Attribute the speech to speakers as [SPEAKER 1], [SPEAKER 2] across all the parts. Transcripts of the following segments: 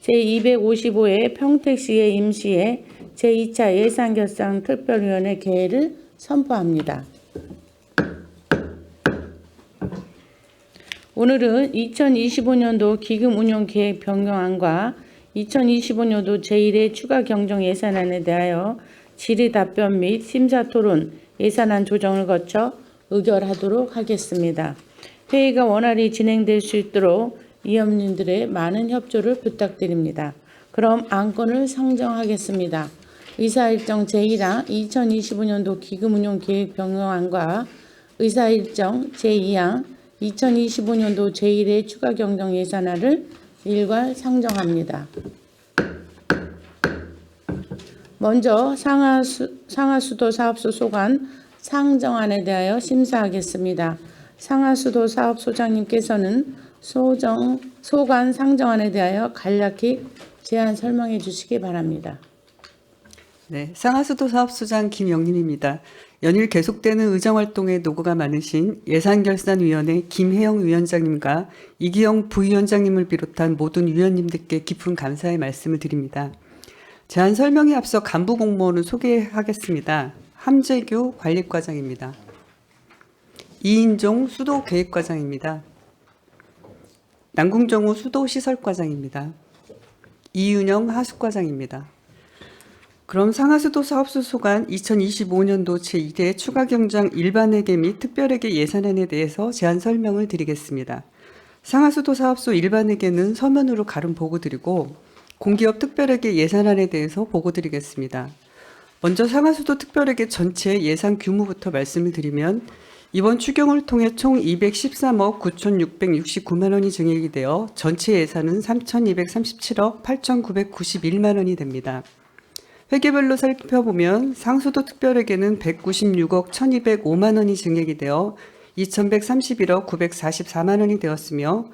[SPEAKER 1] 제255회 평택시의 임시회 제2차 예산결산 특별위원회 개회를 선포합니다. 오늘은 2025년도 기금운용계획 변경안과 2025년도 제1회 추가 경정 예산안에 대하여 질의답변 및 심사토론, 예산안 조정을 거쳐 의결하도록 하겠습니다. 회의가 원활히 진행될 수 있도록 위원님들의 많은 협조를 부탁드립니다. 그럼 안건을 상정하겠습니다. 의사일정 제1항 2025년도 기금운용계획 변경안과 의사일정 제2항 2025년도 제1회 추가 경정 예산안을 일괄 상정합니다. 먼저 상하수도 사업소 소관 상정안에 대하여 심사하겠습니다. 상하수도 사업소장님께서는 소관 상정안에 대하여 간략히 제안 설명해 주시기 바랍니다.
[SPEAKER 2] 네, 상하수도 사업소장 김영림입니다. 연일 계속되는 의정활동에 노고가 많으신 예산결산위원회 김혜영 위원장님과 이기영 부위원장님을 비롯한 모든 위원님들께 깊은 감사의 말씀을 드립니다. 제안 설명에 앞서 간부 공무원을 소개하겠습니다. 함재규 관리과장입니다. 이인종 수도계획과장입니다. 남궁정우 수도시설과장입니다. 이윤영 하수과장입니다. 그럼 상하수도 사업소 소관 2025년도 제1회 추가경정 일반회계 및 특별회계 예산안에 대해서 제안 설명을 드리겠습니다. 상하수도 사업소 일반회계는 서면으로 가름 보고드리고 공기업 특별회계 예산안에 대해서 보고드리겠습니다. 먼저 상하수도 특별회계 전체 예산 규모부터 말씀을 드리면 이번 추경을 통해 총 213억 9,669만 원이 증액이 되어 전체 예산은 3,237억 8,991만 원이 됩니다. 회계별로 살펴보면 상수도 특별회계는 196억 1,205만 원이 증액이 되어 2,131억 944만 원이 되었으며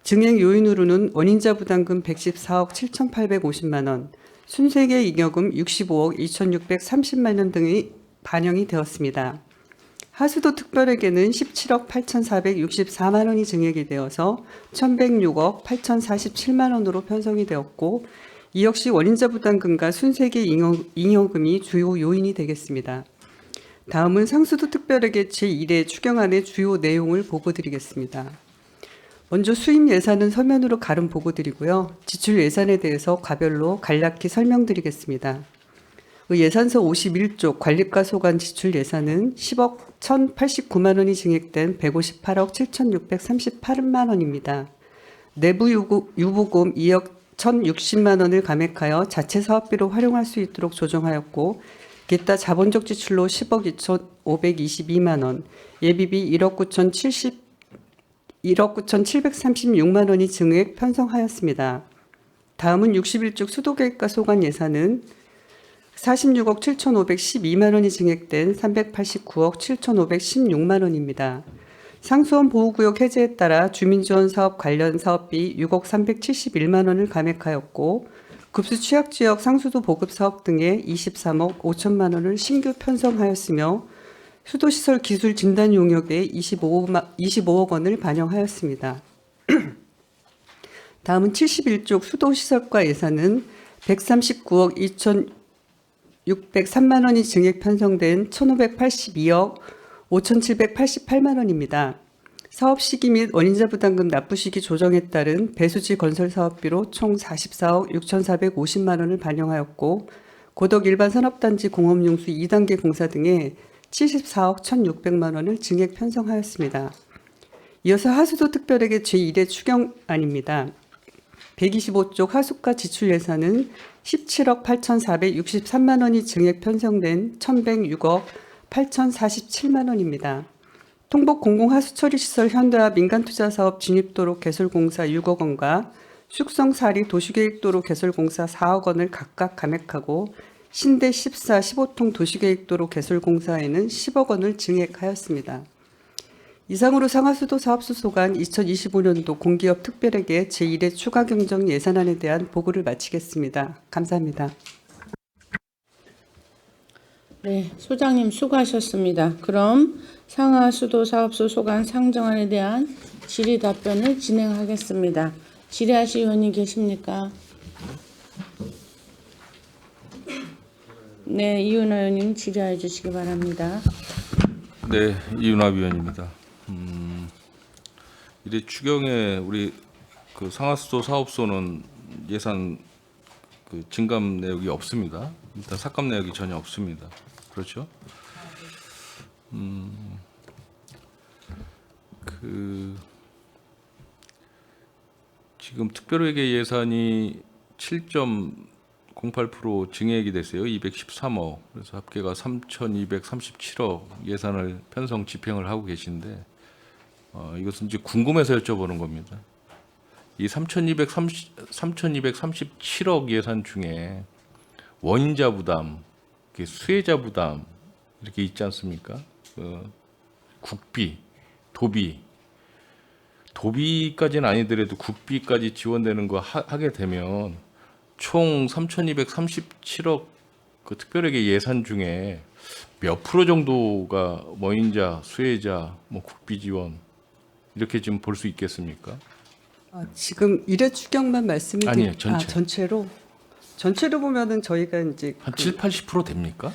[SPEAKER 2] 증액 요인으로는 원인자 부담금 114억 7,850만 원, 순세계 잉여금 65억 2,630만 원 등이 반영이 되었습니다. 하수도 특별회계는 17억 8,464만 원이 증액이 되어서 1,106억 8,047만 원으로 편성이 되었고 이 역시 원인자 부담금과 순세계 잉여금이 주요 요인이 되겠습니다. 다음은 상수도 특별회계 제1회 추경안의 주요 내용을 보고드리겠습니다. 먼저 수입 예산은 서면으로 가름 보고드리고요. 지출 예산에 대해서 과별로 간략히 설명드리겠습니다. 예산서 51쪽 관리과 소관 지출 예산은 10억 1,089만 원이 증액된 158억 7,638만 원입니다. 내부 유보금 2억 1,060만 원을 감액하여 자체 사업비로 활용할 수 있도록 조정하였고 기타 자본적 지출로 10억 2,522만 원, 예비비 1억 9,736만 원이 증액 편성하였습니다. 다음은 61쪽 수도계획과 소관 예산은 46억 7,512만 원이 증액된 389억 7,516만 원입니다. 상수원 보호구역 해제에 따라 주민지원 사업 관련 사업비 6억 371만 원을 감액하였고 급수 취약지역 상수도 보급 사업 등에 23억 5천만 원을 신규 편성하였으며 수도시설 기술 진단 용역에 25억 원을 반영하였습니다. 다음은 71쪽 수도시설과 예산은 139억 2,603만 원이 증액 편성된 1,582억 5,788만 원입니다. 사업 시기 및 원인자 부담금 납부 시기 조정에 따른 배수지 건설 사업비로 총 44억 6,450만 원을 반영하였고 고덕 일반 산업단지 공업용수 2단계 공사 등에 74억 1,600만 원을 증액 편성하였습니다. 이어서 하수도 특별회계 제1회 추경안입니다. 125쪽 하수과 지출 예산은 17억 8,463만 원이 증액 편성된 1,106억 8,047만 원입니다. 통복 공공하수처리시설 현대화 민간투자사업 진입도로 개설공사 6억 원과 숙성사리 도시계획도로 개설공사 4억 원을 각각 감액하고 신대 14, 15통 도시계획도로 개설공사에는 10억 원을 증액하였습니다. 이상으로 상하수도 사업소 소관 2025년도 공기업 특별회계 제1회 추가 경정 예산안에 대한 보고를 마치겠습니다. 감사합니다.
[SPEAKER 1] 네, 소장님 수고하셨습니다. 그럼 상하수도 사업소 소관 상정안에 대한 질의 답변을 진행하겠습니다. 질의하실 의원님 계십니까? 네, 이윤호 의원님 질의해 주시기 바랍니다.
[SPEAKER 3] 네, 이윤하 위원입니다. 이래 추경에 우리 그 상하수도 사업소는 예산 그 증감 내역이 없습니다. 일단 삭감 내역이 전혀 없습니다. 그렇죠? 그 지금 특별회계 예산이 7.08% 증액이 됐어요. 213억. 그래서 합계가 3,237억 예산을 편성 집행을 하고 계신데 이것은 이제 궁금해서 여쭤보는 겁니다. 이 3,237억 예산 중에 원인자 부담, 수혜자 부담 이렇게 있지 않습니까? 국비, 도비까지는 아니더라도 국비까지 지원되는 거 하게 되면 총 3,237억 그 특별하게 예산 중에 몇 프로 정도가 원인자, 수혜자, 뭐 국비 지원 이렇게 좀 볼 수 있겠습니까?
[SPEAKER 2] 지금 일회 추경만
[SPEAKER 3] 아니에요, 전체.
[SPEAKER 2] 전체로 보면은 저희가 이제
[SPEAKER 3] 한 7, 80% 됩니까?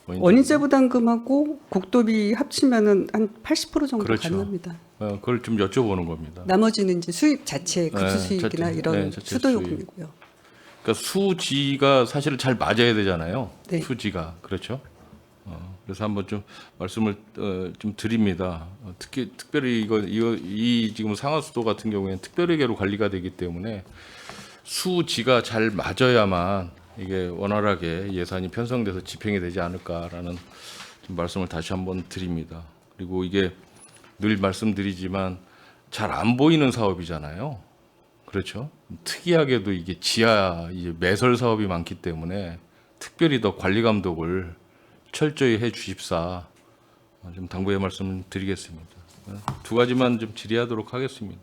[SPEAKER 2] 원인자 부담금하고 국도비 합치면은 한 80% 정도
[SPEAKER 3] 그렇죠.
[SPEAKER 2] 가능합니다.
[SPEAKER 3] 그걸 좀 여쭤보는 겁니다.
[SPEAKER 2] 나머지는 이제 수입 자체, 급수 수익이나
[SPEAKER 3] 자체,
[SPEAKER 2] 이런
[SPEAKER 3] 자체
[SPEAKER 2] 수도
[SPEAKER 3] 수익.
[SPEAKER 2] 요금이고요.
[SPEAKER 3] 그러니까 수지가 사실은 잘 맞아야 되잖아요.
[SPEAKER 2] 네.
[SPEAKER 3] 수지가 그렇죠. 그래서 한번 좀 말씀을 좀 드립니다. 특별히 이 지금 상하수도 같은 경우에는 특별회계로 관리가 되기 때문에 수지가 잘 맞아야만 이게 원활하게 예산이 편성돼서 집행이 되지 않을까라는 좀 말씀을 다시 한번 드립니다. 그리고 이게 늘 말씀드리지만 잘 안 보이는 사업이잖아요. 그렇죠. 특이하게도 이게 지하 이제 매설 사업이 많기 때문에 특별히 더 관리 감독을 철저히 해 주십사 좀 당부의 말씀을 드리겠습니다. 두 가지만 좀 질의하도록 하겠습니다.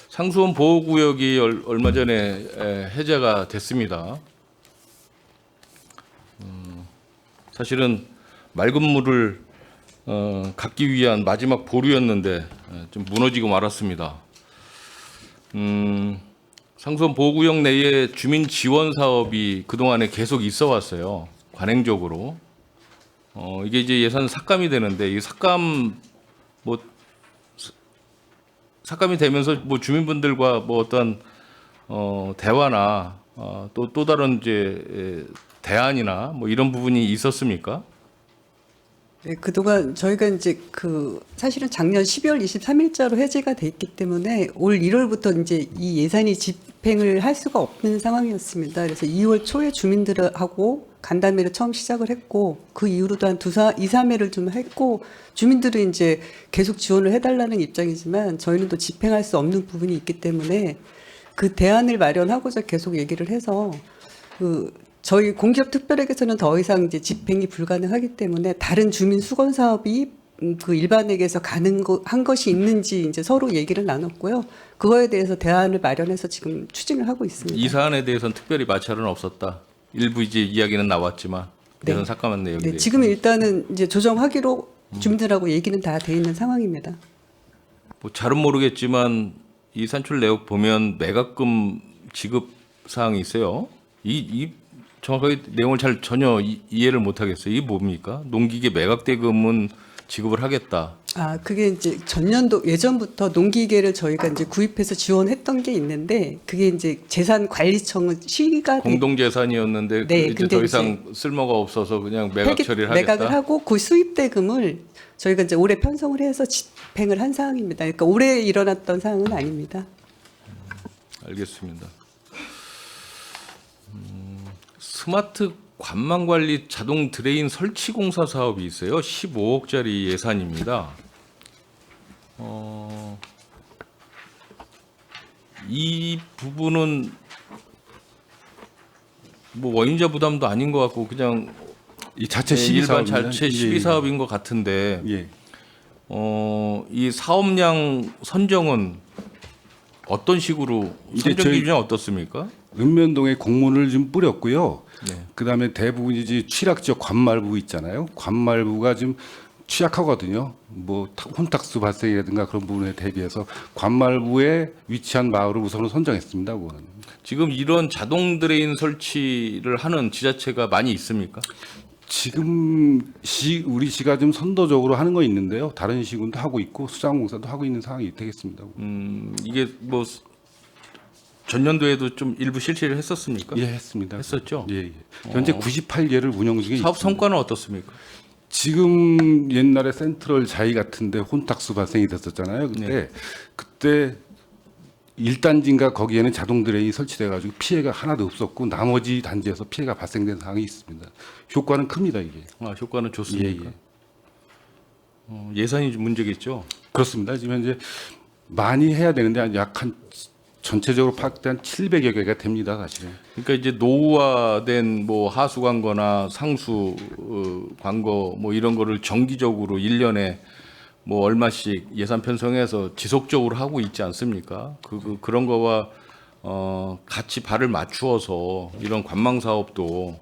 [SPEAKER 3] 상수원 보호구역이 얼마 전에 해제가 됐습니다. 사실은 맑은 물을 갖기 위한 마지막 보루였는데 좀 무너지고 말았습니다. 상수원 보호구역 내에 주민 지원 사업이 그동안에 계속 있어 왔어요. 관행적으로. 이게 이제 예산 삭감이 되는데 이 삭감이 되면서 뭐 주민분들과 뭐 어떤 대화나 또 다른 이제 대안이나 뭐 이런 부분이 있었습니까?
[SPEAKER 2] 네, 그동안 저희가 이제 사실은 작년 12월 23일자로 해제가 돼 있기 때문에 올 1월부터 이제 이 예산이 집행을 할 수가 없는 상황이었습니다. 그래서 2월 초에 주민들하고 간담회를 처음 시작을 했고 그 이후로도 한 2, 3회를 좀 했고 주민들은 이제 계속 지원을 해달라는 입장이지만 저희는 또 집행할 수 없는 부분이 있기 때문에 그 대안을 마련하고자 계속 얘기를 해서 저희 공기업 특별회계에서는 더 이상 이제 집행이 불가능하기 때문에 다른 주민 수건 사업이 일반회계에서 가능한 것이 있는지 이제 서로 얘기를 나눴고요. 그거에 대해서 대안을 마련해서 지금 추진을 하고 있습니다.
[SPEAKER 3] 이 사안에 대해서는 특별히 마찰은 없었다. 일부 이제 이야기는 나왔지만 예산 삭감한 내용에
[SPEAKER 2] 네,
[SPEAKER 3] 대해서.
[SPEAKER 2] 지금 일단은 이제 조정하기로 주민들하고 얘기는 다 돼 있는 상황입니다.
[SPEAKER 3] 뭐 잘은 모르겠지만 이 산출 내역 보면 매각금 지급 사항이 있어요. 이 정확하게 내용을 전혀 이해를 못 하겠어요. 이게 뭡니까? 농기계 매각대금은 지급을 하겠다.
[SPEAKER 2] 그게 이제 전년도 예전부터 농기계를 저희가 이제 구입해서 지원했던 게 있는데 그게 이제 재산관리청은 시가
[SPEAKER 3] 공동재산이었는데
[SPEAKER 2] 네,
[SPEAKER 3] 이제
[SPEAKER 2] 근데
[SPEAKER 3] 더 이상 쓸모가 없어서 그냥 매각 처리를 하겠다.
[SPEAKER 2] 매각을 하고 그 수입 대금을 저희가 이제 올해 편성을 해서 집행을 한 사항입니다. 그러니까 올해 일어났던 사항은 아닙니다.
[SPEAKER 3] 알겠습니다. 스마트 관망관리 자동 드레인 설치 공사 사업이 있어요. 15억짜리 예산입니다. 이 부분은 뭐 원인자 부담도 아닌 것 같고 그냥
[SPEAKER 4] 이 자체
[SPEAKER 3] 일반
[SPEAKER 4] 시비
[SPEAKER 3] 자체 시비 사업인 것 같은데
[SPEAKER 4] 예.
[SPEAKER 3] 이 사업량 선정은 어떤 식으로
[SPEAKER 4] 이제
[SPEAKER 3] 선정
[SPEAKER 4] 저희-
[SPEAKER 3] 기준이 어떻습니까?
[SPEAKER 4] 읍면동에 공문을 좀 뿌렸고요.
[SPEAKER 3] 네.
[SPEAKER 4] 그다음에 대부분 이제 취락 지역 관말부 있잖아요. 관말부가 지금 취약하거든요. 뭐 혼탁수 발생이라든가 그런 부분에 대비해서 관말부에 위치한 마을을 우선은 선정했습니다. 그거는.
[SPEAKER 3] 지금 이런 자동 드레인 설치를 하는 지자체가 많이 있습니까?
[SPEAKER 4] 지금 우리 시가 좀 선도적으로 하는 거 있는데요. 다른 시군도 하고 있고 수자공사도 하고 있는 상황이 되겠습니다.
[SPEAKER 3] 이게 뭐 전년도에도 좀 일부 실시를 했었습니까?
[SPEAKER 4] 예, 했습니다.
[SPEAKER 3] 했었죠?
[SPEAKER 4] 예, 예. 현재 98개를 운영 중에
[SPEAKER 3] 사업
[SPEAKER 4] 있습니다.
[SPEAKER 3] 성과는 어떻습니까?
[SPEAKER 4] 지금 옛날에 센트럴 자이 같은데 혼탁수 발생이 됐었잖아요. 그때 1단지인가 거기에는 자동 드레인이 설치돼 가지고 피해가 하나도 없었고 나머지 단지에서 피해가 발생된 상황이 있습니다. 효과는 큽니다, 이게.
[SPEAKER 3] 효과는 좋습니까?
[SPEAKER 4] 예, 예.
[SPEAKER 3] 예산이 좀 문제겠죠?
[SPEAKER 4] 그렇습니다. 지금 현재 많이 해야 되는데 약 한 전체적으로 파악된 700여 개가 됩니다, 사실은.
[SPEAKER 3] 그러니까 이제 노후화된 뭐 하수 광거나 상수 광거 뭐 이런 거를 정기적으로 1년에 뭐 얼마씩 예산 편성해서 지속적으로 하고 있지 않습니까? 그런 거와 같이 발을 맞추어서 이런 관망 사업도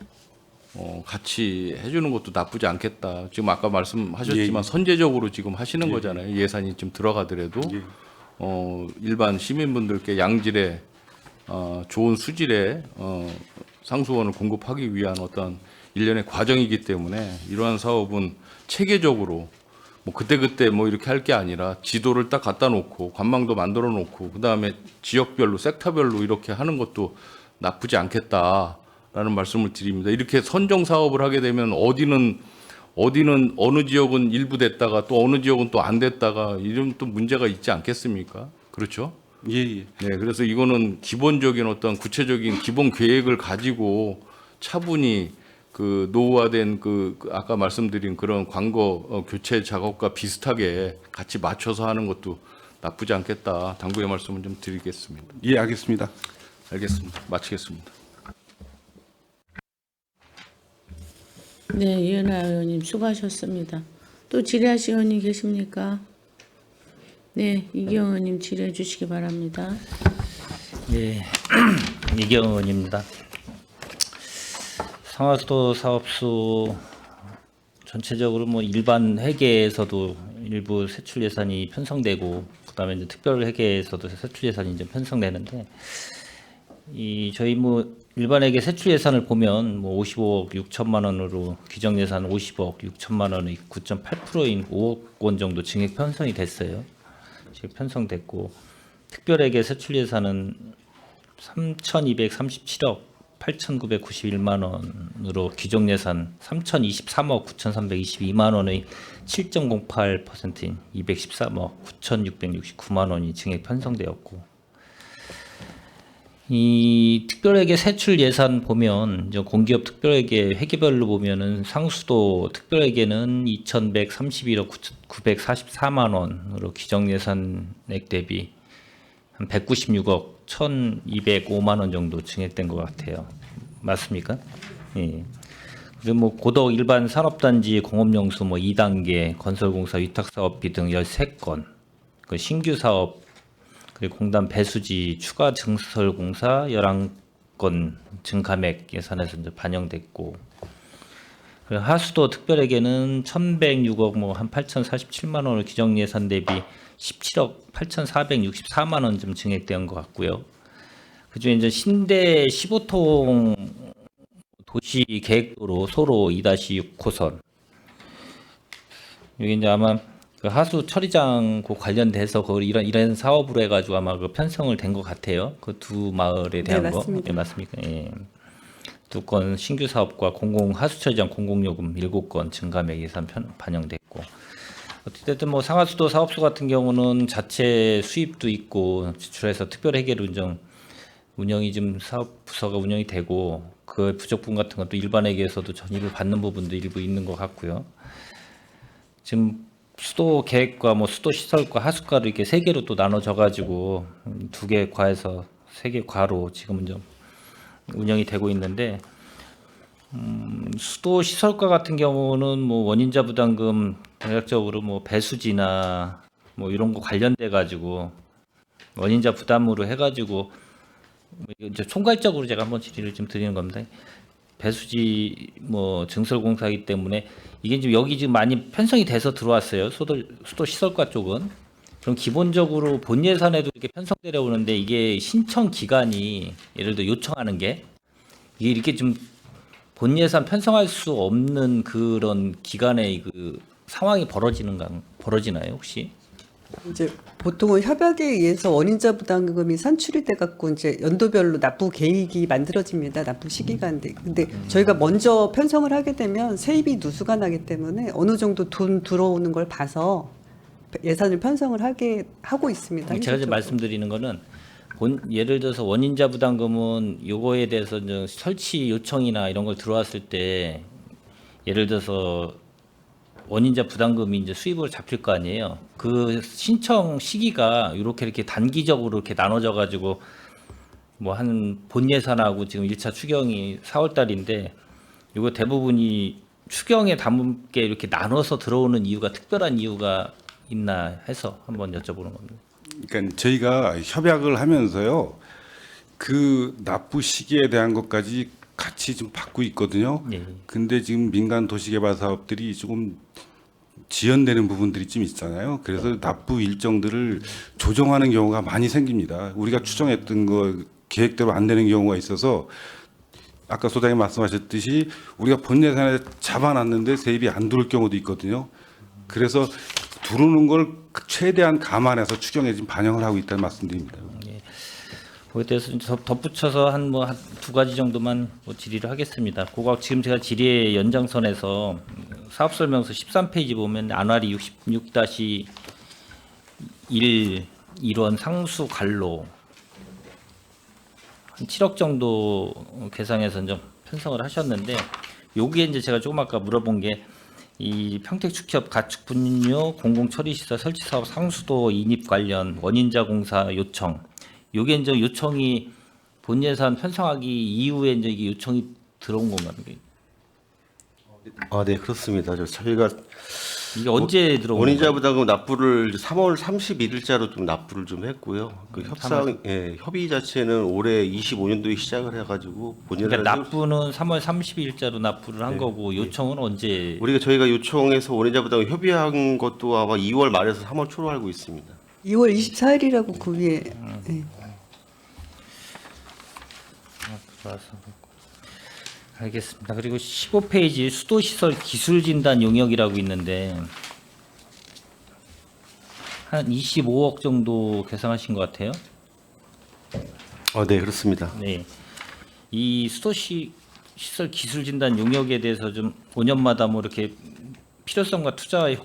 [SPEAKER 3] 같이 해주는 것도 나쁘지 않겠다. 지금 아까 말씀하셨지만
[SPEAKER 4] 예.
[SPEAKER 3] 선제적으로 지금 하시는 거잖아요. 예산이 좀 들어가더라도
[SPEAKER 4] 예.
[SPEAKER 3] 일반 시민분들께 양질의 좋은 수질의 상수원을 공급하기 위한 어떤 일련의 과정이기 때문에 이러한 사업은 체계적으로 뭐 그때 뭐 이렇게 할 게 아니라 지도를 딱 갖다 놓고 관망도 만들어 놓고 그다음에 지역별로 섹터별로 이렇게 하는 것도 나쁘지 않겠다라는 말씀을 드립니다. 이렇게 선정 사업을 하게 되면 어디는 어느 지역은 일부 됐다가 또 어느 지역은 또 안 됐다가 이런 또 문제가 있지 않겠습니까? 그렇죠?
[SPEAKER 4] 예, 예.
[SPEAKER 3] 네, 그래서 이거는 기본적인 어떤 구체적인 기본 계획을 가지고 차분히 그 노후화된 그 아까 말씀드린 그런 광고 교체 작업과 비슷하게 같이 맞춰서 하는 것도 나쁘지 않겠다. 당부의 말씀을 좀 드리겠습니다.
[SPEAKER 4] 예, 알겠습니다.
[SPEAKER 3] 알겠습니다. 마치겠습니다.
[SPEAKER 1] 네, 이은하 의원님 수고하셨습니다. 또 질의하실 의원님 계십니까? 네, 이기영 의원님 질의해 주시기 바랍니다.
[SPEAKER 5] 예, 이기영 의원입니다. 상하수도 사업수 전체적으로 뭐 일반 회계에서도 일부 세출 예산이 편성되고 그다음에 이제 특별 회계에서도 세출 예산이 이제 편성되는데 저희 뭐 일반 회계 세출 예산을 보면 뭐 55억 6천만 원으로 규정 예산 50억 6천만 원의 9.8%인 5억 원 정도 증액 편성이 됐어요. 지금 편성됐고 특별회계 세출 예산은 3,237억 8,991만 원으로 규정 예산 3,023억 9,322만 원의 7.08%인 213억 9,669만 원이 증액 편성되었고 이 특별회계 세출 예산 보면 이제 공기업 특별회계 회계별로 보면은 상수도 특별회계는 2,131억 944만 원으로 규정 예산액 대비 한 196억 1,205만 원 정도 증액된 것 같아요. 맞습니까? 예. 그리고 뭐 고덕 일반 산업단지 공업용수 뭐 2단계 건설공사 위탁사업비 등 13건, 그 신규 사업 그리고 공단 배수지 추가 증설공사 11건 증감액 예산에서 이제 반영됐고, 그리고 하수도 특별회계는 1,106억 뭐 한 8,047만 원을 규정 예산 대비 17억 8,464만 원 좀 증액된 것 같고요. 그중에 이제 신대 15통 도시 계획도로 소로 2-6호선 여기 이제 아마 그 하수 처리장 그 관련돼서 그 이런 사업으로 해가지고 아마 그 편성을 된 것 같아요. 그 두 마을에 대한
[SPEAKER 2] 네,
[SPEAKER 5] 거.
[SPEAKER 2] 맞습니다.
[SPEAKER 5] 네, 맞습니까? 예. 두 건 신규 사업과 하수 처리장 공공요금 7건 증감액 예산 반영됐고. 어쨌든 뭐 상하수도 사업소 같은 경우는 자체 수입도 있고 지출해서 특별회계로 운영이 좀 사업 부서가 운영이 되고 그 부족분 같은 것도 일반 회계에서도 전입을 받는 부분도 일부 있는 것 같고요. 지금 수도 계획과 뭐 수도 시설과 하수과로 이렇게 세 개로 또 나눠져 가지고 두 개 과에서 세 개 과로 지금은 좀 운영이 되고 있는데 수도 시설과 같은 경우는 뭐 원인자 부담금 대략적으로 뭐 배수지나 뭐 이런 거 관련돼 가지고 원인자 부담으로 해 가지고 이제 총괄적으로 제가 한번 질의를 좀 드리는 겁니다. 배수지 뭐 증설공사이기 때문에 이게 지금 여기 지금 많이 편성이 돼서 들어왔어요. 수도 시설과 쪽은. 그럼 기본적으로 본 예산에도 이렇게 편성되려 오는데 이게 신청 기간이 예를 들어 요청하는 게 이게 이렇게 좀 본 예산 편성할 수 없는 그런 기간에 그 상황이 벌어지나요 혹시?
[SPEAKER 2] 이제 보통은 협약에 의해서 원인자 부담금이 산출이 돼 갖고 이제 연도별로 납부 계획이 만들어집니다. 납부 시기가. 근데 저희가 먼저 편성을 하게 되면 세입이 누수가 나기 때문에 어느 정도 돈 들어오는 걸 봐서 예산을 편성을 하고 있습니다.
[SPEAKER 5] 제가 이제
[SPEAKER 2] 현실적으로.
[SPEAKER 5] 말씀드리는 거는 예를 들어서 원인자 부담금은 요거에 대해서 이제 설치 요청이나 이런 걸 들어왔을 때 예를 들어서 원인자 부담금이 이제 수입으로 잡힐 거 아니에요. 그 신청 시기가 이렇게 단기적으로 이렇게 나눠져 가지고 뭐 한 본 예산하고 지금 1차 추경이 4월 달인데 이거 대부분이 추경에 담게 이렇게 나눠서 들어오는 이유가 특별한 이유가 있나 해서 한번 여쭤보는 겁니다.
[SPEAKER 4] 그러니까 저희가 협약을 하면서요, 그 납부 시기에 대한 것까지 같이 좀 받고 있거든요.
[SPEAKER 5] 예.
[SPEAKER 4] 근데 지금 민간 도시개발 사업들이 조금 지연되는 부분들이 좀 있잖아요. 그래서 납부 일정들을 조정하는 경우가 많이 생깁니다. 우리가 추정했던 거 계획대로 안 되는 경우가 있어서 아까 소장님 말씀하셨듯이 우리가 본 예산에 잡아놨는데 세입이 안 들어올 경우도 있거든요. 그래서 들어오는 걸 최대한 감안해서 추경에 지금 반영을 하고 있다는 말씀드립니다.
[SPEAKER 5] 거기에 대해서 좀 덧붙여서 한 두 가지 정도만 질의를 하겠습니다. 그거 지금 제가 질의의 연장선에서 사업설명서 13페이지 보면 안활이 66-1원 상수 관로 한 7억 정도 계상해서 좀 편성을 하셨는데 여기에 이제 제가 조금 아까 물어본 게 이 평택축협 가축 분뇨 공공처리시설 설치 사업 상수도 인입 관련 원인자 공사 요청. 요게 이제 요청이 본 예산 편성하기 이후에 이제 이게 요청이 들어온 건가요?
[SPEAKER 6] 네, 그렇습니다. 저희가
[SPEAKER 5] 이게 언제 들어온
[SPEAKER 6] 원인자
[SPEAKER 5] 건가요?
[SPEAKER 6] 부담금 납부를 3월 31일자로 좀 납부를 좀 했고요. 그 협의 자체는 올해 25년도에 시작을 해가지고
[SPEAKER 5] 그러니까
[SPEAKER 6] 본예산
[SPEAKER 5] 납부는 3월 30일자로 납부를 한 거고 요청은 언제?
[SPEAKER 6] 저희가 요청해서 원인자 부담금 협의한 것도 아마 2월 말에서 3월 초로 알고 있습니다.
[SPEAKER 2] 2월 24일이라고 그 위에. 네.
[SPEAKER 5] 알겠습니다. 그리고 15페이지 수도시설 기술진단 용역이라고 있는데 한 25억 정도 계산하신 것 같아요.
[SPEAKER 6] 네, 그렇습니다.
[SPEAKER 5] 네, 이 수도시설 기술진단 용역에 대해서 좀 5년마다 뭐 이렇게 필요성과 투자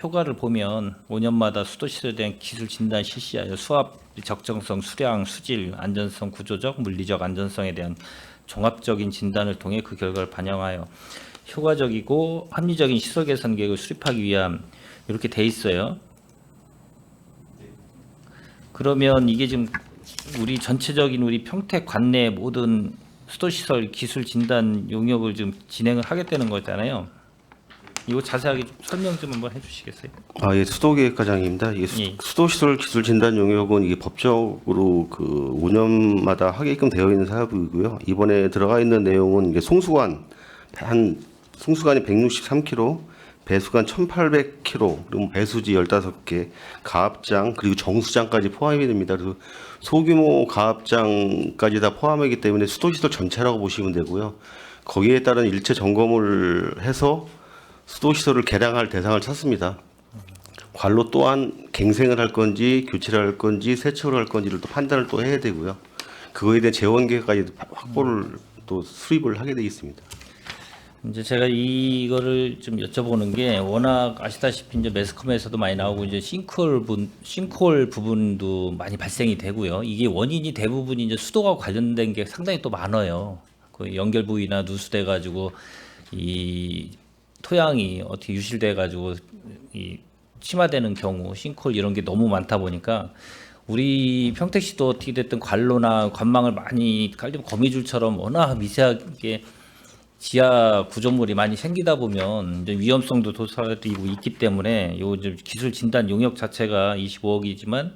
[SPEAKER 5] 효과를 보면 5년마다 수도시설에 대한 기술 진단 실시하여 수압 적정성, 수량, 수질, 안전성, 구조적, 물리적 안전성에 대한 종합적인 진단을 통해 그 결과를 반영하여 효과적이고 합리적인 시설 개선 계획을 수립하기 위함 이렇게 돼 있어요. 그러면 이게 지금 우리 전체적인 우리 평택 관내 모든 수도시설 기술 진단 용역을 좀 진행을 하겠다는 거잖아요. 이거 자세하게 좀 설명 좀 한번 해주시겠어요?
[SPEAKER 6] 예, 수도계획과장입니다. 이게
[SPEAKER 5] 예.
[SPEAKER 6] 수도시설 기술 진단 용역은 이게 법적으로 그 5년마다 하게끔 되어 있는 사업이고요. 이번에 들어가 있는 내용은 이게 송수관이 163km, 배수관 1,800km, 그리고 배수지 15개, 가압장 그리고 정수장까지 포함이 됩니다. 그래서 소규모 가압장까지 다 포함이기 때문에 수도시설 전체라고 보시면 되고요. 거기에 따른 일체 점검을 해서 수도시설을 개량할 대상을 찾습니다. 관로 또한 갱생을 할 건지 교체를 할 건지 세척을 할 건지를 또 판단을 또 해야 되고요. 그거에 대한 재원 계획까지 확보를 또 수립을 하게 되어 있습니다.
[SPEAKER 5] 이제 제가 이거를 좀 여쭤보는 게 워낙 아시다시피 이제 매스컴에서도 많이 나오고 이제 싱크홀 부분도 많이 발생이 되고요. 이게 원인이 대부분 이제 수도가 관련된 게 상당히 또 많아요. 그 연결 부위나 누수돼 가지고 이 토양이 어떻게 유실돼 가지고 이 침하되는 경우 싱크홀 이런 게 너무 많다 보니까 우리 평택시도 어떻게 됐든 관로나 관망을 많이 깔리면 거미줄처럼 워낙 미세하게 지하 구조물이 많이 생기다 보면 이제 위험성도 도사리고 있기 때문에 요 기술 진단 용역 자체가 25억이지만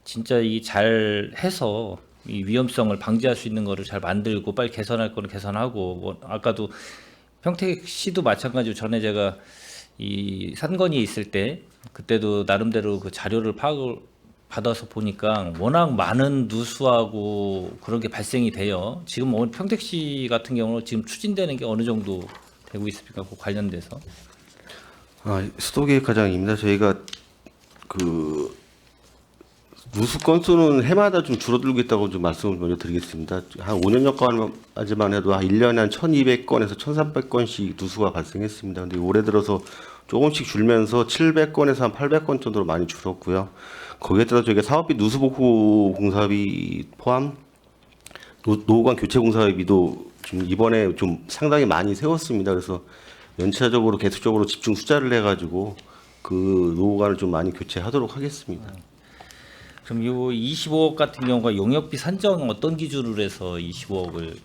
[SPEAKER 5] 진짜 이 잘 해서 이 위험성을 방지할 수 있는 거를 잘 만들고 빨리 개선할 거는 개선하고 뭐 아까도 평택시도 마찬가지로 전에 제가 이 산건이에 있을 때 그때도 나름대로 그 자료를 파악을 받아서 보니까 워낙 많은 누수하고 그런 게 발생이 돼요. 지금 평택시 같은 경우는 지금 추진되는 게 어느 정도 되고 있습니까? 그 관련돼서.
[SPEAKER 6] 수도계획과장입니다. 저희가 그 누수 건수는 해마다 좀 줄어들고 있다고 좀 말씀을 먼저 드리겠습니다. 한 5년 전까지만 해도 한 1년에 한 1,200건에서 1,300건씩 누수가 발생했습니다. 근데 올해 들어서 조금씩 줄면서 700건에서 한 800건 정도로 많이 줄었고요. 거기에 따라 저희가 사업비 누수복구 공사비 포함 노후관 교체 공사비도 좀 이번에 좀 상당히 많이 세웠습니다. 그래서 연차적으로 계속적으로 집중 투자를 해가지고 그 노후관을 좀 많이 교체하도록 하겠습니다.
[SPEAKER 5] 그럼 요 25억 같은 경우가 용역비 산정 어떤 기준으로 해서 25억을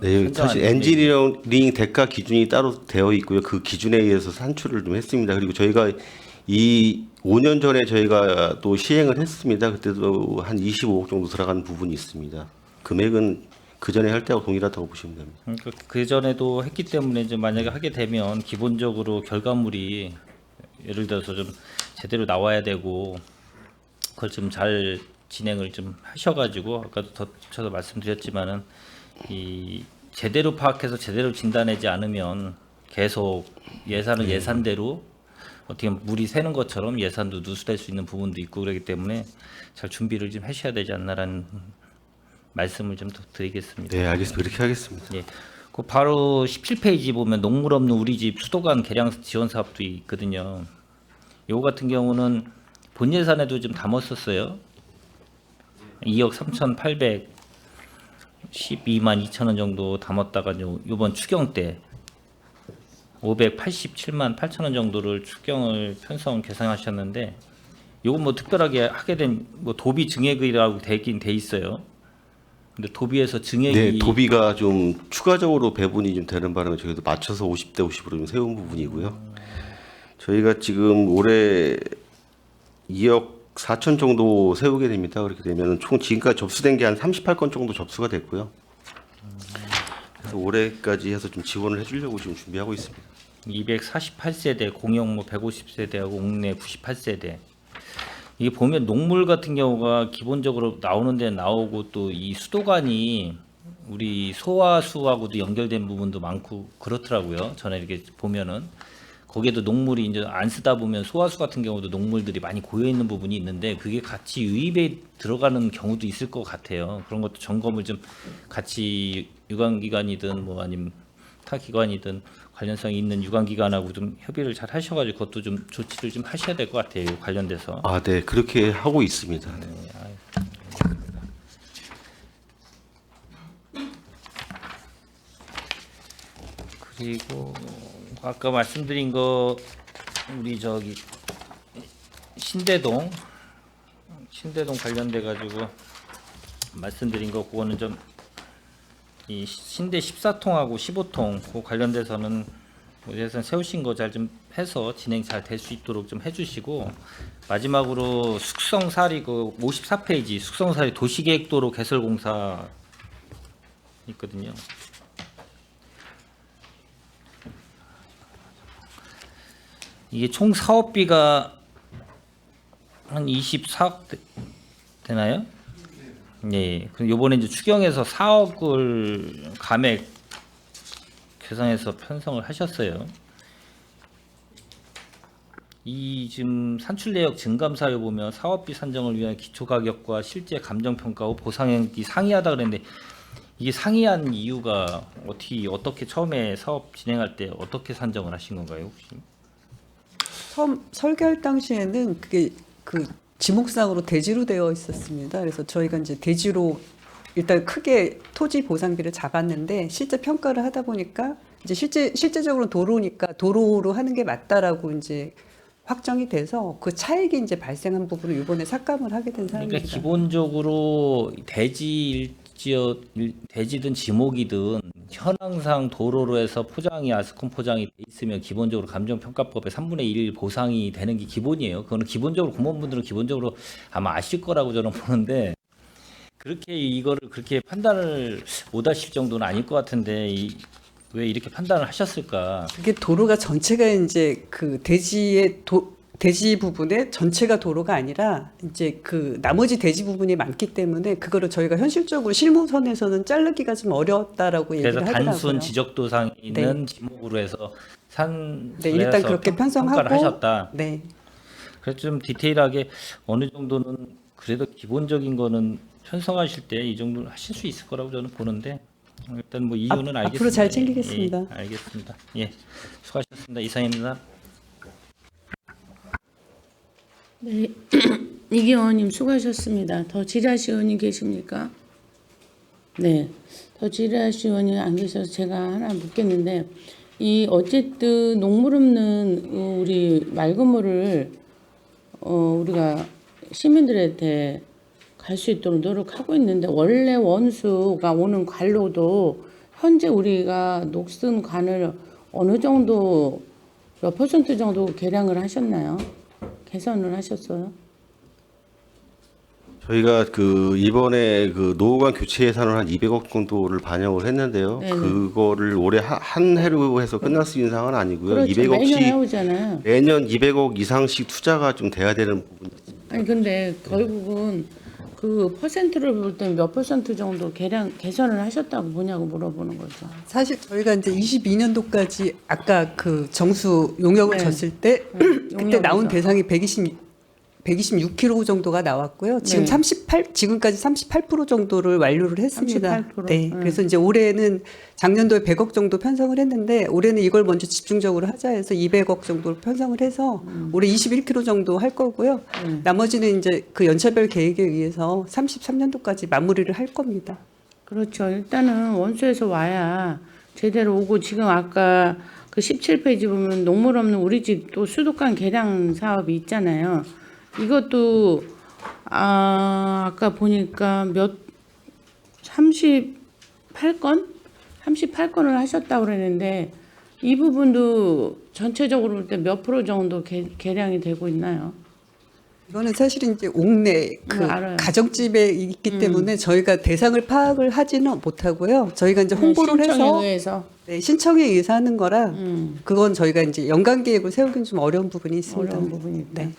[SPEAKER 6] 네, 사실 엔지니어링 대가 기준이 따로 되어 있고요. 그 기준에 의해서 산출을 좀 했습니다. 그리고 저희가 이 5년 전에 저희가 또 시행을 했습니다. 그때도 한 25억 정도 들어간 부분이 있습니다. 금액은 그 전에 할 때하고 동일하다고 보시면 됩니다.
[SPEAKER 5] 그러니까 그 전에도 했기 때문에 이제 만약에 하게 되면 기본적으로 결과물이 예를 들어서 좀 제대로 나와야 되고 그걸 좀 잘 진행을 좀 하셔가지고 아까도 더 저도 말씀드렸지만은 이 제대로 파악해서 제대로 진단하지 않으면 계속 예산은 예산대로 어떻게 보면 물이 새는 것처럼 예산도 누수될 수 있는 부분도 있고 그렇기 때문에 잘 준비를 좀 하셔야 되지 않나라는 말씀을 좀 더 드리겠습니다.
[SPEAKER 6] 네, 알겠습니다. 그렇게 하겠습니다.
[SPEAKER 5] 예. 그 바로 17페이지 보면 농물 없는 우리 집 수도관 개량 지원 사업도 있거든요. 요거 같은 경우는 본 예산에도 좀 담았었어요. 2억 3,812만 2천 원 정도 담았다가 요번 추경 때 587만 8천 원 정도를 추경을 편성 계산하셨는데 요건 뭐 특별하게 하게 된 뭐 도비 증액이라고 되긴 돼 있어요. 근데 도비에서 증액이
[SPEAKER 6] 네, 도비가 좀 추가적으로 배분이 좀 되는 바람에 저희도 맞춰서 50대 50으로 좀 세운 부분이고요. 저희가 지금 올해 2억 4천 정도 세우게 됩니다. 그렇게 되면 총 지금까지 접수된 게 한 38건 정도 접수가 됐고요. 그래서 올해까지 해서 좀 지원을 해주려고 지금 준비하고 있습니다.
[SPEAKER 5] 248세대, 공영 뭐 150세대하고 옥내 98세대. 이게 보면 농물 같은 경우가 기본적으로 나오는 데 나오고 또 이 수도관이 우리 소화수하고도 연결된 부분도 많고 그렇더라고요. 전에 이렇게 보면은 거기에도 농물이 이제 안 쓰다 보면 소화수 같은 경우도 농물들이 많이 고여 있는 부분이 있는데 그게 같이 유입에 들어가는 경우도 있을 것 같아요. 그런 것도 점검을 좀 같이 유관기관이든 뭐 아니면 타 기관이든 관련성이 있는 유관기관하고 좀 협의를 잘 하셔가지고 그것도 좀 조치를 좀 하셔야 될 것 같아요. 관련돼서.
[SPEAKER 6] 아, 네, 그렇게 하고 있습니다. 네.
[SPEAKER 5] 그리고 아까 말씀드린 거 우리 저기 신대동 관련돼 가지고 말씀드린 거 그거는 좀 이 신대 14통하고 15통 그 관련돼서는 예산 세우신 거 잘 좀 해서 진행 잘 될 수 있도록 좀 해주시고 마지막으로 숙성사리 그 54페이지 숙성사리 도시계획도로 개설공사 있거든요. 이게 총 사업비가 한 24억 되나요? 예. 그럼 요번에 이제 추경에서 4억을 감액 계산해서 편성을 하셨어요. 이 지금 산출 내역 증감 사유 보면 사업비 산정을 위한 기초 가격과 실제 감정 평가 후 보상액이 상이하다 그랬는데 이게 상이한 이유가 어떻게 처음에 사업 진행할 때 어떻게 산정을 하신 건가요, 혹시?
[SPEAKER 2] 처음 설계할 당시에는 그게 그 지목상으로 대지로 되어 있었습니다. 그래서 저희가 이제 대지로 일단 크게 토지 보상비를 잡았는데 실제 평가를 하다 보니까 이제 실제적으로 도로니까 도로로 하는 게 맞다라고 이제 확정이 돼서 그 차익이 이제 발생한 부분을 이번에 삭감을 하게 된 상황입니다.
[SPEAKER 5] 그러니까 기본적으로 대지든 지목이든 현황상 도로로 해서 포장이 아스콘 포장이 돼 있으면 기본적으로 감정평가법에 3분의 1 보상이 되는 게 기본이에요. 그거는 기본적으로 공무원분들은 기본적으로 아마 아실 거라고 저는 보는데 그렇게 이거를 그렇게 판단을 못 하실 정도는 아닐 것 같은데 왜 이렇게 판단을 하셨을까?
[SPEAKER 2] 그게 도로가 전체가 이제 그 대지 부분에 전체가 도로가 아니라 이제 그 나머지 대지 부분이 많기 때문에 그거를 저희가 현실적으로 실무선에서는 자르기가 좀 어려웠다라고 얘기를
[SPEAKER 5] 그래서
[SPEAKER 2] 하더라고요.
[SPEAKER 5] 단순 지적도상 있는 지목으로 해서
[SPEAKER 2] 네, 일단 그렇게 편성하고
[SPEAKER 5] 평가를 하셨다.
[SPEAKER 2] 네.
[SPEAKER 5] 그래서 좀 디테일하게 어느 정도는 그래도 기본적인 거는 편성하실 때 이 정도는 하실 수 있을 거라고 저는 보는데 일단 뭐 이유는 알겠습니다.
[SPEAKER 2] 앞으로 잘 챙기겠습니다.
[SPEAKER 5] 예, 알겠습니다. 예, 수고하셨습니다. 이상입니다.
[SPEAKER 1] 네, 이경원님 수고하셨습니다. 더 질의하실 의원님 계십니까? 네, 더 질의하실 의원님 안 계셔서 제가 하나 묻겠는데 이 어쨌든 녹물 없는 우리 맑은 물을 우리가 시민들한테 갈 수 있도록 노력하고 있는데 원래 원수가 오는 관로도 현재 우리가 녹슨 관을 어느 정도 몇 퍼센트 정도 개량을 하셨나요? 개선을 하셨어요?
[SPEAKER 6] 저희가 그 이번에 그 노후관 교체 예산을 한 200억 정도를 반영을 했는데요.
[SPEAKER 1] 네네.
[SPEAKER 6] 그거를 올해 한 해로 해서 끝날 수 있는 상황은 아니고요.
[SPEAKER 1] 그렇죠. 매년
[SPEAKER 6] 200억씩
[SPEAKER 1] 해오잖아요.
[SPEAKER 6] 매년 200억 이상씩 투자가 좀 돼야 되는 부분.
[SPEAKER 1] 아니 근데 결국은 그 퍼센트를 볼 때 몇 퍼센트 정도 개선을 하셨다고 보냐고 물어보는 거죠.
[SPEAKER 2] 사실 저희가 이제 22년도까지 아까 그 정수 용역을
[SPEAKER 1] 네.
[SPEAKER 2] 졌을 때 그때
[SPEAKER 1] 용역에서.
[SPEAKER 2] 나온 대상이 126kg 정도가 나왔고요. 지금
[SPEAKER 1] 네.
[SPEAKER 2] 지금까지 38% 정도를 완료를 했습니다.
[SPEAKER 1] 38%?
[SPEAKER 2] 네. 그래서 이제 올해는 작년도에 100억 정도 편성을 했는데 올해는 이걸 먼저 집중적으로 하자 해서 200억 정도를 편성을 해서 올해 21kg 정도 할 거고요. 나머지는 이제 그 연차별 계획에 의해서 33년도까지 마무리를 할 겁니다.
[SPEAKER 1] 그렇죠. 일단은 원수에서 와야 제대로 오고 지금 아까 그 17페이지 보면 녹물 없는 우리 집 또 수도관 개량 사업이 있잖아요. 이것도 아까 보니까 38건을 하셨다고 그랬는데 이 부분도 전체적으로 볼 때 몇 프로 정도 개량이 되고 있나요?
[SPEAKER 2] 이거는 사실은 이제 옥내 그
[SPEAKER 1] 알아요.
[SPEAKER 2] 가정집에 있기 때문에 저희가 대상을 파악을 하지는 못하고요. 저희가 이제 홍보를 해서
[SPEAKER 1] 신청에 의해서
[SPEAKER 2] 네, 신청에 의해서 하는 거라 그건 저희가 이제 연간 계획을 세우기는 좀 어려운 부분이 있습니다.
[SPEAKER 1] 어려운 부분이 있다.
[SPEAKER 2] 네.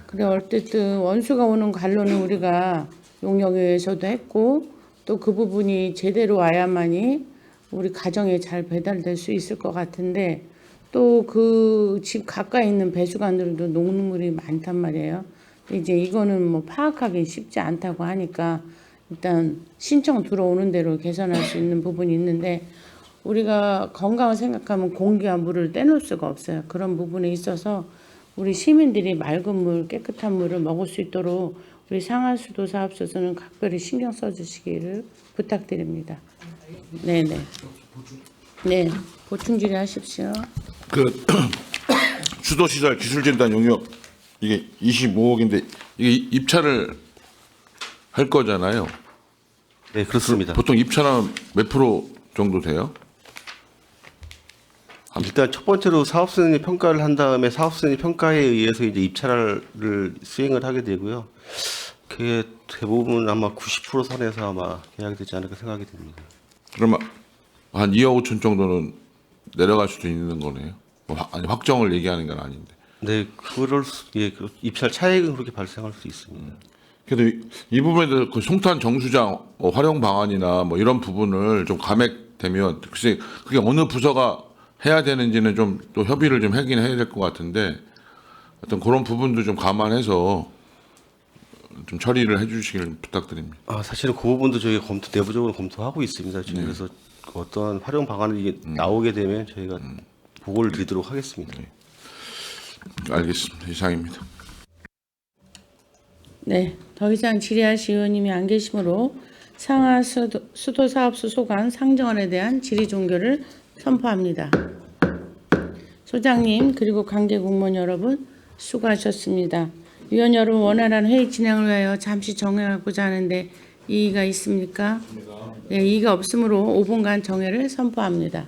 [SPEAKER 1] 그래 어쨌든 원수가 오는 관로는 우리가 용역에 의해서도 했고 또 그 부분이 제대로 와야만이 우리 가정에 잘 배달될 수 있을 것 같은데 또 그 집 가까이 있는 배수관들도 녹물이 많단 말이에요. 이제 이거는 뭐 파악하기 쉽지 않다고 하니까 일단 신청 들어오는 대로 개선할 수 있는 부분이 있는데 우리가 건강을 생각하면 공기와 물을 떼놓을 수가 없어요. 그런 부분에 있어서 우리 시민들이 맑은 물, 깨끗한 물을 먹을 수 있도록 우리 상하수도 사업소에서는 각별히 신경 써주시기를 부탁드립니다. 네네. 네, 보충 질의하십시오.
[SPEAKER 7] 그 수도시설 기술진단 용역 이게 25억인데 이게 입찰을 할 거잖아요.
[SPEAKER 6] 네, 그렇습니다.
[SPEAKER 7] 보통 입찰하면 몇 프로 정도 돼요?
[SPEAKER 6] 일단 첫 번째로 사업수행이 평가를 한 다음에 사업수행이 평가에 의해서 이제 입찰을 수행을 하게 되고요. 그게 대부분 아마 90% 선에서 아마 계약이 되지 않을까 생각이 됩니다.
[SPEAKER 7] 그러면 한 2억 5천 정도는 내려갈 수도 있는 거네요. 아니 확정을 얘기하는 건 아닌데.
[SPEAKER 6] 네, 그 입찰 차액은 그렇게 발생할 수 있습니다.
[SPEAKER 7] 그래도 이 부분에 대해서 그 송탄 정수장 활용 방안이나 뭐 이런 부분을 좀 감액되면 글쎄 그게 어느 부서가 해야 되는지는 좀 또 협의를 좀 하긴 해야 될 것 같은데 어떤 그런 부분도 좀 감안해서 좀 처리를 해주시길 부탁드립니다.
[SPEAKER 6] 사실은 그 부분도 저희가 내부적으로 검토하고 있습니다. 지금 그래서 어떤 활용 방안이 이게 나오게 되면 저희가 보고를 드리도록 하겠습니다.
[SPEAKER 7] 알겠습니다. 이상입니다.
[SPEAKER 1] 네, 더 이상 질의하실 의원님이 안 계시므로 상하수도사업소 소관 상정안에 대한 질의 종결을 선포합니다. 소장님 그리고 관계 공무원 여러분 수고하셨습니다. 위원 여러분 원활한 회의 진행을 위하여 잠시 정회하고자 하는데 이의가 있습니까? 네, 이의가 없으므로 5분간 정회를 선포합니다.